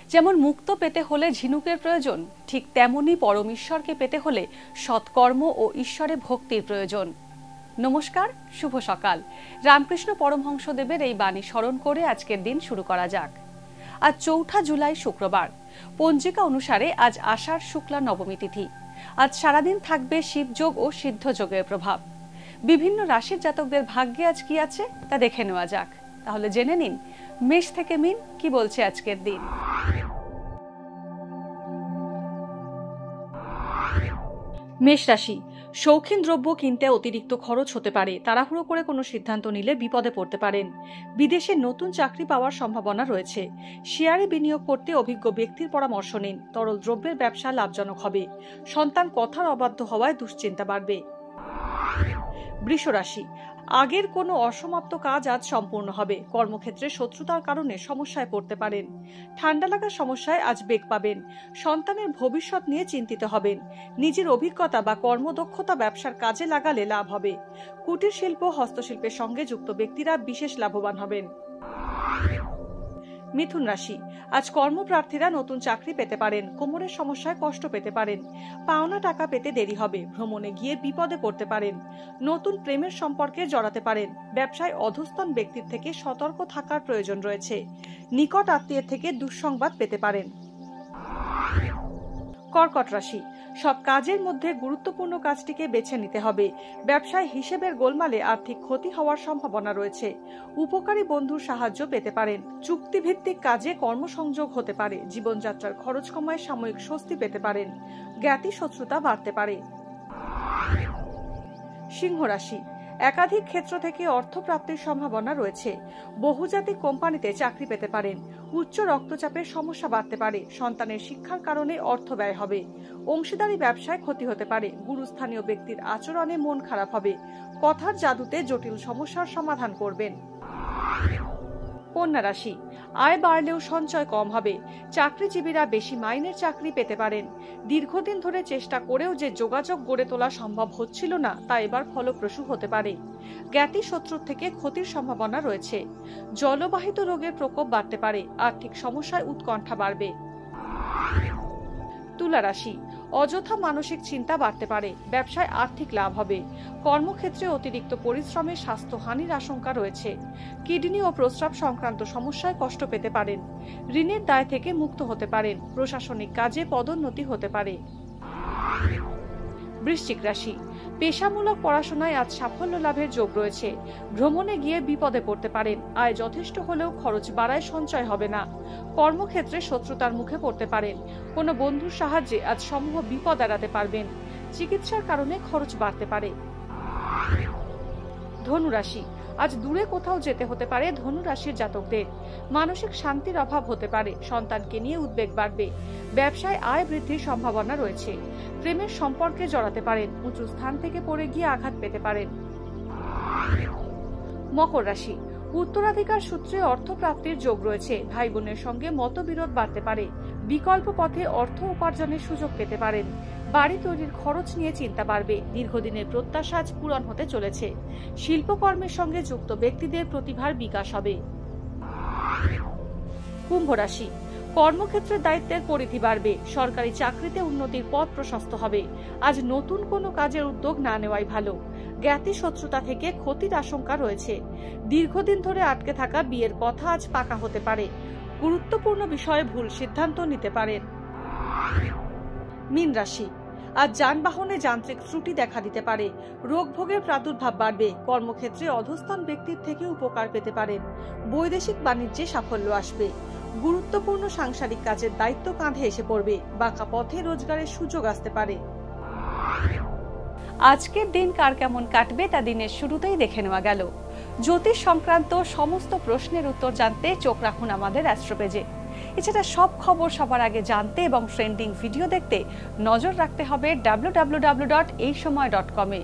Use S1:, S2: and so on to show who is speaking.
S1: যেমন মুক্ত পেতে হলে ঝিনুকের প্রয়োজন, ঠিক তেমনি পরম ঈশ্বরকে পেতে হলে সৎকর্ম ও ঈশ্বরে ভক্তির প্রয়োজন। নমস্কার, শুভ সকাল। রামকৃষ্ণ পরমহংসদেবের এই বাণী স্মরণ করে আজকের দিন শুরু করা যাক। আজ ৪ জুলাই শুক্রবার। পঞ্জিকা অনুসারে আজ আষাঢ় শুক্লা নবমী তিথি। আজ সারাদিন থাকবে শিবযোগ ও সিদ্ধযোগের প্রভাব। বিভিন্ন রাশির জাতকদের ভাগ্যে আজ কি আছে তা দেখে নেওয়া যাক। তাহলে জেনে নিন মেষ থেকে মিন কি বলছে আজকের দিন। মেষ রাশি, শৌখিন দ্রব্য কিনতে অতিরিক্ত খরচ হতে পারে। তাড়াহুড়ো করে কোনো সিদ্ধান্ত নিলে বিপদে পড়তে পারেন। বিদেশে নতুন চাকরি পাওয়ার সম্ভাবনা রয়েছে। শেয়ারে বিনিয়োগ করতে অভিজ্ঞ ব্যক্তির পরামর্শ নিন। তরল দ্রব্যের ব্যবসা লাভজনক হবে। সন্তান কথার অবাধ্য হওয়ায় দুশ্চিন্তা বাড়বে। বৃষ রাশি, আগের কোনো অসমাপ্ত কাজ আজ সম্পূর্ণ হবে। কর্মক্ষেত্রে শত্রুতার কারণে সমস্যায় পড়তে পারেন। ঠান্ডা লাগার সমস্যায় আজ বেগ পাবেন। সন্তানের ভবিষ্যৎ নিয়ে চিন্তিত হবেন। নিজের অভিজ্ঞতা বা কর্মদক্ষতা ব্যবসার কাজে লাগালে লাভ হবে। কুটির শিল্প, হস্তশিল্পের সঙ্গে যুক্ত ব্যক্তিরা বিশেষ লাভবান হবেন। মিথুন রাশি, আজ কর্মপ্রার্থীরা নতুন চাকরি পেতে পারেন। কোমরের সমস্যায় কষ্ট পেতে পারেন। পাওনা টাকা পেতে দেরি হবে। ভ্রমণে গিয়ে বিপদে পড়তে পারেন। নতুন প্রেমের সম্পর্কে জড়াতে পারেন। ব্যবসায় অধস্তন ব্যক্তির থেকে সতর্ক থাকার প্রয়োজন রয়েছে। নিকট আত্মীয়ের থেকে দুঃসংবাদ পেতে পারেন। কর্কট রাশি, সব কাজের মধ্যে গুরুত্বপূর্ণ কাজটিকে বেছে নিতে হবে। ব্যবসায় হিসেবের গোলমালে আর্থিক ক্ষতি হওয়ার সম্ভাবনা রয়েছে। উপকারী বন্ধুর সাহায্য পেতে পারেন। চুক্তিভিত্তিক কাজে কর্মসংযোগ হতে পারে। জীবনযাত্রার খরচ কমায় সাময়িক স্বস্তি পেতে পারেন। জ্ঞাতি শত্রুতা বাড়তে পারে। সিংহ রাশি, একাধিক ক্ষেত্র থেকে অর্থ প্রাপ্তির সম্ভাবনা রয়েছে। বহুজাতিক কোম্পানিতে চাকরি পেতে পারেন। উচ্চ রক্তচাপের সমস্যা বাড়তে পারে। সন্তানের শিক্ষার কারণে অর্থ ব্যয় হবে। অংশীদারি ব্যবসায় ক্ষতি হতে পারে। গুরুস্থানীয় ব্যক্তির আচরণে মন খারাপ হবে। কথার জাদুতে জটিল সমস্যার সমাধান করবেন। কন্যা রাশি, আয় বাড়লেও সঞ্চয় কম হবে। চাকরিজীবীরা বেশি মাইনের চাকরি পেতে পারেন। দীর্ঘদিন ধরে চেষ্টা করেও যে যোগাযোগ গড়ে তোলা সম্ভব হচ্ছিল না তা এবার ফলপ্রসূ হতে পারে। জ্ঞাতি শত্রুর থেকে ক্ষতির সম্ভাবনা রয়েছে। জলবাহিত রোগের প্রকোপ বাড়তে পারে। আর্থিক সমস্যায় উৎকণ্ঠা বাড়বে। তুলা রাশি, অযথা মানসিক চিন্তা বাড়তে পারে। ব্যবসায় আর্থিক লাভ হবে। কর্মক্ষেত্রে অতিরিক্ত পরিশ্রমে স্বাস্থ্যহানির আশঙ্কা রয়েছে। কিডনি ও প্রস্রাব সংক্রান্ত সমস্যায় কষ্ট পেতে পারেন। ঋণের দায় থেকে মুক্ত হতে পারেন। প্রশাসনিক কাজে পদোন্নতি হতে পারে। বৃশ্চিক রাশি, পেশামূলক পড়াশোনায় আজ সাফল্য লাভের যোগ রয়েছে। ভ্রমণে গিয়ে বিপদে পড়তে পারেন। আয় যথেষ্ট হলেও খরচ বাড়ায় সঞ্চয় হবে না। কর্মক্ষেত্রে শত্রুতার মুখে পড়তে পারেন। কোনো বন্ধুর সাহায্যে আজ সমূহ বিপদ এড়াতে পারবেন। চিকিৎসার কারণে খরচ বাড়তে পারে। ধনু রাশি, আজ দূরে কোথাও যেতে হতে পারে ধনু রাশির জাতকদের। মানসিক শান্তির অভাব হতে পারে। সন্তানকে নিয়ে উদ্বেগ বাড়বে। ব্যবসায় আয় বৃদ্ধির সম্ভাবনা রয়েছে। প্রেমের সম্পর্কে জড়াতে পারেন। উঁচু স্থান থেকে পড়ে গিয়ে আঘাত পেতে পারেন। মকর রাশি, উত্তরাধিকার সূত্রে অর্থ প্রাপ্তির যোগ রয়েছে। ভাই বোনের সঙ্গে মতবিরোধ বাড়তে পারে। বিকল্প পথে অর্থ উপার্জনের সুযোগ পেতে পারেন। বাড়ি তৈরির খরচ নিয়ে চিন্তা বাড়বে। দীর্ঘদিনের প্রত্যাশা আজ পূরণ হতে চলেছে। শিল্পকর্মের সঙ্গে যুক্ত ব্যক্তিদের প্রতিভার বিকাশ হবে। কুম্ভ রাশি, কর্মক্ষেত্রে দায়িত্বের পরিধি বাড়বে। সরকারি চাকরিতে উন্নতির পথ প্রশস্ত হবে। আজ নতুন কোনো কাজের উদ্যোগ না নেওয়াই ভালো। জ্ঞাতি শত্রুতা থেকে ক্ষতির আশঙ্কা রয়েছে। দীর্ঘদিন ধরে আটকে থাকা বিয়ের কথা আজ পাকা হতে পারে। গুরুত্বপূর্ণ বিষয়ে ভুল সিদ্ধান্ত নিতে পারেন। মীন রাশি, আজ যানবাহনে যান্ত্রিক ত্রুটি দেখা দিতে পারে। রোগ ভোগের প্রাদুর্ভাব বাড়বে। কর্মক্ষেত্রে অধস্তন ব্যক্তির থেকে উপকার পেতে পারেন। বৈদেশিক বাণিজ্যে সাফল্য আসবে। গুরুত্বপূর্ণ সাংসারিক কাজের দায়িত্ব কাঁধে এসে পড়বে। বাঁকা পথে রোজগারের সুযোগ আসতে পারে। আজকের দিন কার কেমন কাটবে তা দিনের শুরুতেই দেখে নেওয়া গেল। জ্যোতিষ সংক্রান্ত সমস্ত প্রশ্নের উত্তর জানতে চোখ রাখুন আমাদের অ্যাস্ট্রোপেজে। এছাড়া সব খবর সবার আগে জানতে এবং ট্রেন্ডিং ভিডিও দেখতে নজর রাখতে হবে www.এইসময়.com-এ।